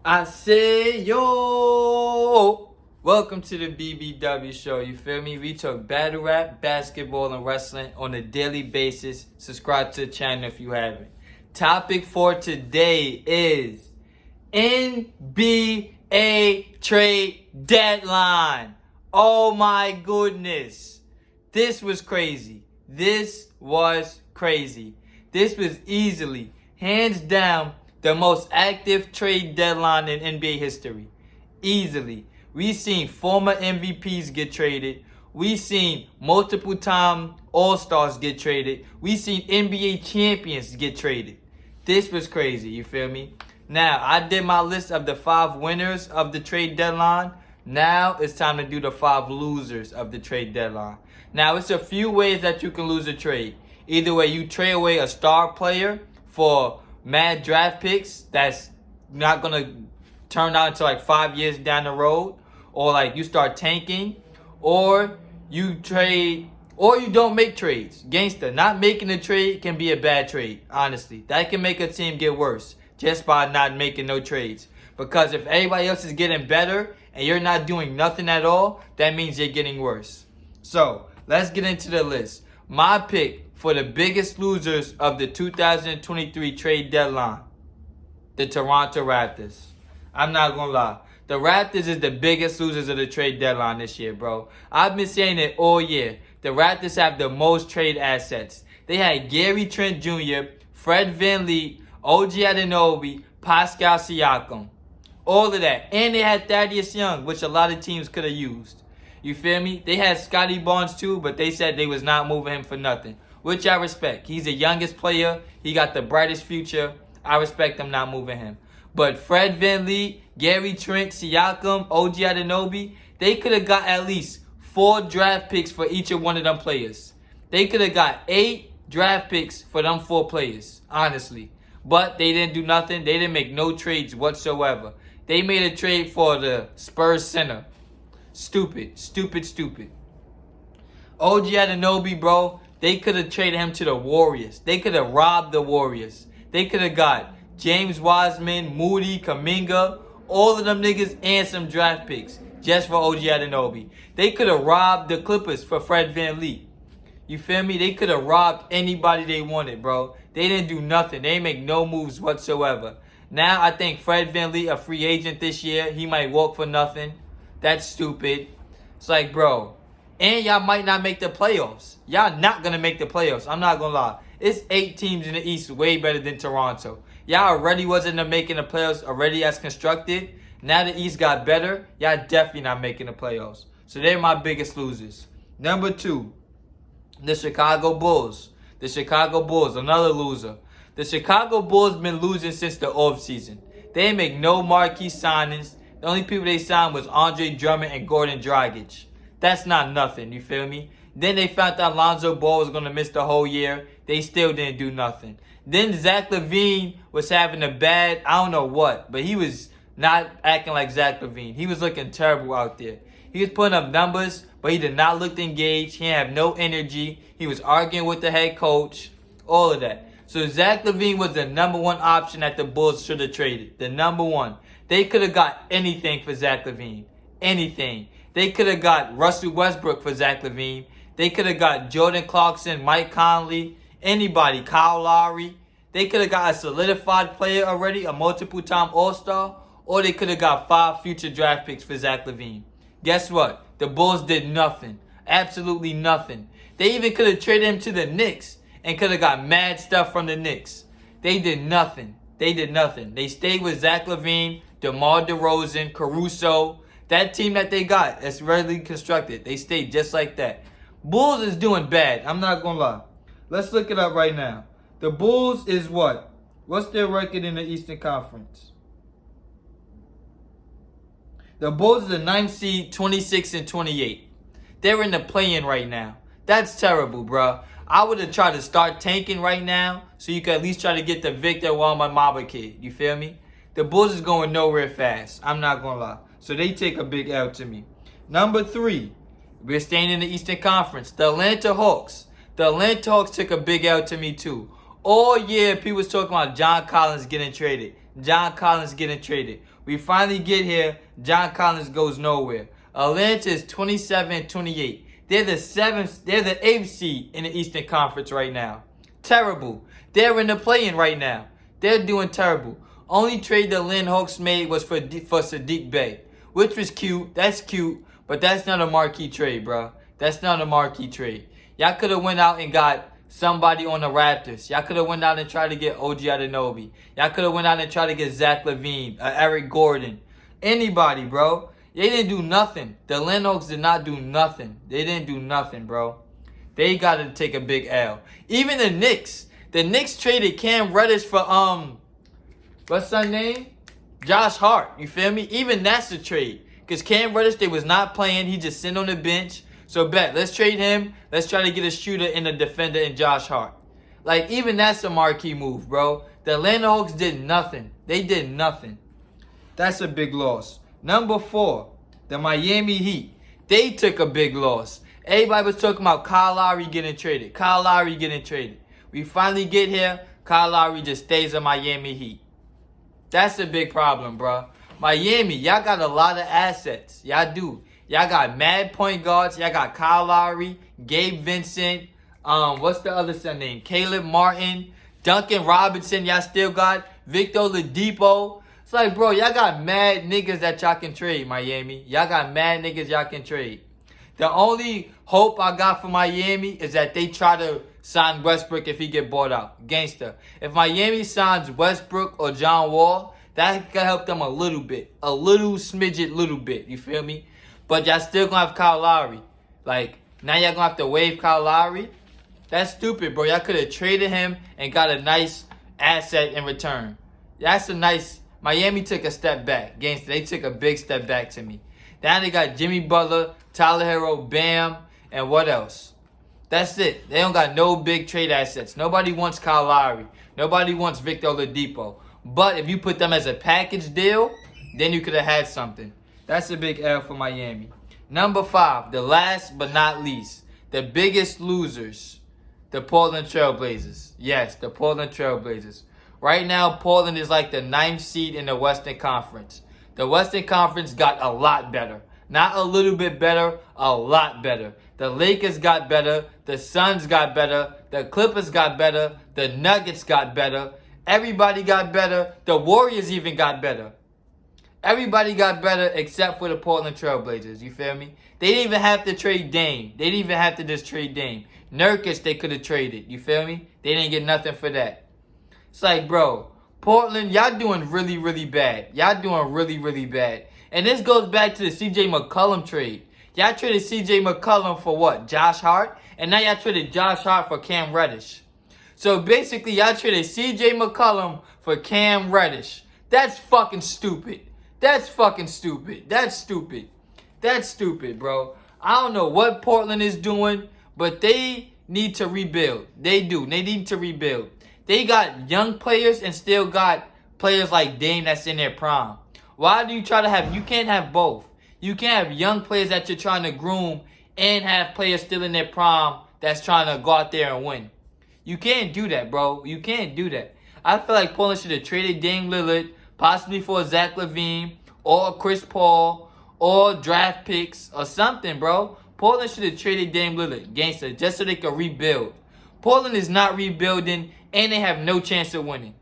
I say yo, welcome to the BBW show. You feel me? We talk battle rap, basketball, and wrestling on a daily basis. Subscribe to the channel if you haven't. Topic for today is NBA trade deadline. Oh my goodness, this was crazy. This was easily, hands down, the most active trade deadline in NBA history. Easily. We've seen former MVPs get traded. We've seen multiple time All-Stars get traded. We've seen NBA champions get traded. This was crazy, you feel me? Now, I did my list of the 5 winners of the trade deadline. Now, it's time to do the 5 losers of the trade deadline. Now, it's a few ways that you can lose a trade. Either way, you trade away a star player for mad draft picks that's not going to turn out until like 5 years down the road, or like you start tanking, or you trade, or you don't make trades. Gangsta, not making a trade can be a bad trade, honestly. That can make a team get worse just by not making no trades. Because if everybody else is getting better and you're not doing nothing at all, that means you're getting worse. So, let's get into the list. My pick for the biggest losers of the 2023 trade deadline, the Toronto Raptors. I'm not gonna lie. The Raptors is the biggest losers of the trade deadline this year, bro. I've been saying it all year. The Raptors have the most trade assets. They had Gary Trent Jr., Fred VanVleet, OG Anunoby, Pascal Siakam. All of that. And they had Thaddeus Young, which a lot of teams could have used. You feel me? They had Scotty Barnes too, but they said they was not moving him for nothing, which I respect. He's the youngest player. He got the brightest future. I respect them not moving him. But Fred VanVleet, Gary Trent, Siakam, OG Anunoby, they could have got at least 4 draft picks for each of one of them players. They could have got 8 draft picks for them 4 players, honestly. But they didn't do nothing. They didn't make no trades whatsoever. They made a trade for the Spurs center. Stupid. OG Anunoby, bro, they could have traded him to the Warriors. They could have robbed the Warriors. They could have got James Wiseman, Moody, Kuminga, all of them niggas and some draft picks just for OG Anunoby. They could have robbed the Clippers for Fred VanVleet. You feel me? They could have robbed anybody they wanted, bro. They didn't do nothing. They didn't make no moves whatsoever. Now I think Fred VanVleet, a free agent this year, he might walk for nothing. That's stupid. It's like, bro, and y'all might not make the playoffs. Y'all not going to make the playoffs. I'm not going to lie. It's 8 teams in the East way better than Toronto. Y'all already wasn't making the playoffs already as constructed. Now the East got better. Y'all definitely not making the playoffs. So they're my biggest losers. Number 2, the Chicago Bulls. The Chicago Bulls, another loser. The Chicago Bulls been losing since the offseason. They didn't make no marquee signings. The only people they signed was Andre Drummond and Gordon Dragic. That's not nothing, you feel me? Then they found out Lonzo Ball was going to miss the whole year. They still didn't do nothing. Then Zach LaVine was having a bad, I don't know what, but he was not acting like Zach LaVine. He was looking terrible out there. He was putting up numbers, but he did not look engaged. He didn't have no energy. He was arguing with the head coach, all of that. So Zach LaVine was the number 1 option that the Bulls should have traded. The number 1. They could have got anything for Zach LaVine. Anything. They could have got Russell Westbrook for Zach LaVine. They could have got Jordan Clarkson, Mike Conley, anybody, Kyle Lowry. They could have got a solidified player already, a multiple-time All-Star, or they could have got 5 future draft picks for Zach LaVine. Guess what? The Bulls did nothing. Absolutely nothing. They even could have traded him to the Knicks and could have got mad stuff from the Knicks. They did nothing. They stayed with Zach LaVine, DeMar DeRozan, Caruso. That team that they got, that's really constructed. They stayed just like that. Bulls is doing bad. I'm not going to lie. Let's look it up right now. The Bulls is what? What's their record in the Eastern Conference? The Bulls are the 9th seed, 26-28. They're in the play-in right now. That's terrible, bro. I would have tried to start tanking right now so you could at least try to get the Victor Wembanyama kid. You feel me? The Bulls is going nowhere fast. I'm not going to lie. So they take a big L to me. Number 3, we're staying in the Eastern Conference. The Atlanta Hawks. The Atlanta Hawks took a big L to me too. All year, people was talking about John Collins getting traded. John Collins getting traded. We finally get here. John Collins goes nowhere. Atlanta is 27-28. They're the seventh. They're the 8th seed in the Eastern Conference right now. Terrible. They're in the play-in right now. They're doing terrible. Only trade the Lynn Hawks made was for Sadiq Bey, which was cute. That's cute, but that's not a marquee trade, bro. That's not a marquee trade. Y'all could have went out and got somebody on the Raptors. Y'all could have went out and tried to get OG Anunoby. Y'all could have went out and tried to get Zach LaVine, Eric Gordon. Anybody, bro. They didn't do nothing. The Lynn Hawks did not do nothing. They didn't do nothing, bro. They got to take a big L. Even the Knicks. The Knicks traded Cam Reddish for, what's his name? Josh Hart. You feel me? Even that's a trade. Because Cam Reddish, they was not playing. He just sitting on the bench. So bet, let's trade him. Let's try to get a shooter and a defender in Josh Hart. Like, even that's a marquee move, bro. The Atlanta Hawks did nothing. They did nothing. That's a big loss. Number 4, the Miami Heat. They took a big loss. Everybody was talking about Kyle Lowry getting traded. Kyle Lowry getting traded. We finally get here. Kyle Lowry just stays on Miami Heat. That's a big problem, bro. Miami, y'all got a lot of assets. Y'all do. Y'all got mad point guards. Y'all got Kyle Lowry, Gabe Vincent, what's the other son name? Caleb Martin, Duncan Robinson. Y'all still got Victor Oladipo. It's like, bro, y'all got mad niggas that y'all can trade, Miami. Y'all got mad niggas y'all can trade. The only hope I got for Miami is that they try to sign Westbrook if he get bought out. Gangster. If Miami signs Westbrook or John Wall, that could help them a little bit. A little smidget, little bit. You feel me? But y'all still gonna have Kyle Lowry. Like, now y'all gonna have to waive Kyle Lowry? That's stupid, bro. Y'all could have traded him and got a nice asset in return. That's a nice... Miami took a step back. Gangster, they took a big step back to me. Now they got Jimmy Butler, Tyler Hero, Bam, and what else? That's it. They don't got no big trade assets. Nobody wants Kyle Lowry. Nobody wants Victor Oladipo. But if you put them as a package deal, then you could have had something. That's a big L for Miami. Number 5, the last but not least, the biggest losers, the Portland Trailblazers. Yes, the Portland Trailblazers. Right now, Portland is like the 9th seed in the Western Conference. The Western Conference got a lot better. Not a little bit better, a lot better. The Lakers got better. The Suns got better. The Clippers got better. The Nuggets got better. Everybody got better. The Warriors even got better. Everybody got better except for the Portland Trailblazers. You feel me? They didn't even have to trade Dame. They didn't even have to just trade Dame. Nurkic, they could have traded. You feel me? They didn't get nothing for that. It's like, bro, Portland, y'all doing really, really bad. Y'all doing really, really bad. And this goes back to the C.J. McCollum trade. Y'all traded C.J. McCollum for what? Josh Hart? And now y'all traded Josh Hart for Cam Reddish. So basically, y'all traded C.J. McCollum for Cam Reddish. That's fucking stupid. That's fucking stupid. That's stupid. That's stupid, bro. I don't know what Portland is doing, but they need to rebuild. They do. They need to rebuild. They got young players and still got players like Dame that's in their prime. Why do you try to have... You can't have both. You can't have young players that you're trying to groom and have players still in their prime that's trying to go out there and win. You can't do that, bro. You can't do that. I feel like Portland should have traded Dame Lillard, possibly for Zach LaVine, or Chris Paul, or draft picks, or something, bro. Portland should have traded Dame Lillard, gangster, just so they could rebuild. Portland is not rebuilding, and they have no chance of winning.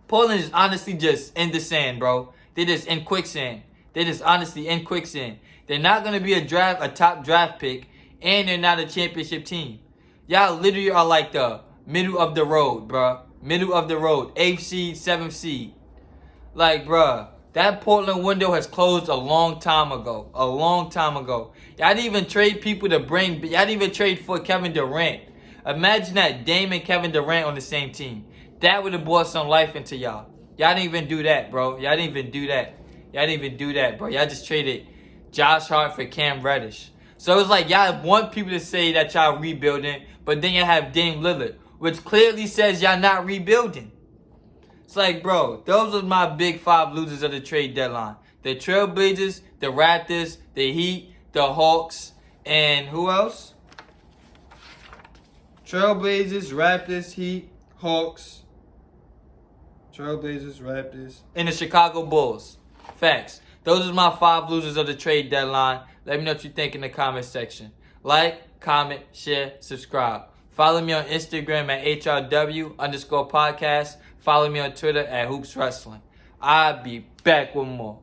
Portland is honestly just in the sand, bro. They're just in quicksand. They're just honestly in quicksand. They're not going to be a top draft pick, and they're not a championship team. Y'all literally are like the middle of the road, bro. Middle of the road. 8th seed, 7th seed. Like, bro, that Portland window has closed a long time ago. A long time ago. Y'all didn't even trade people to bring... Y'all didn't even trade for Kevin Durant. Imagine that Dame and Kevin Durant on the same team. That would have brought some life into y'all. Y'all didn't even do that, bro. Y'all didn't even do that. Y'all didn't even do that, bro. Y'all just traded Josh Hart for Cam Reddish. So it's like y'all want people to say that y'all rebuilding, but then y'all have Dame Lillard, which clearly says y'all not rebuilding. It's like, bro, those are my big 5 losers of the trade deadline. The Trailblazers, the Raptors, the Heat, the Hawks, and who else? Trailblazers, Raptors, Heat, Hawks, Trailblazers, Raptors. And the Chicago Bulls. Facts. Those are my 5 losers of the trade deadline. Let me know what you think in the comment section. Like, comment, share, subscribe. Follow me on Instagram at HRW_podcast. Follow me on Twitter at Hoops Wrestling. I'll be back with more.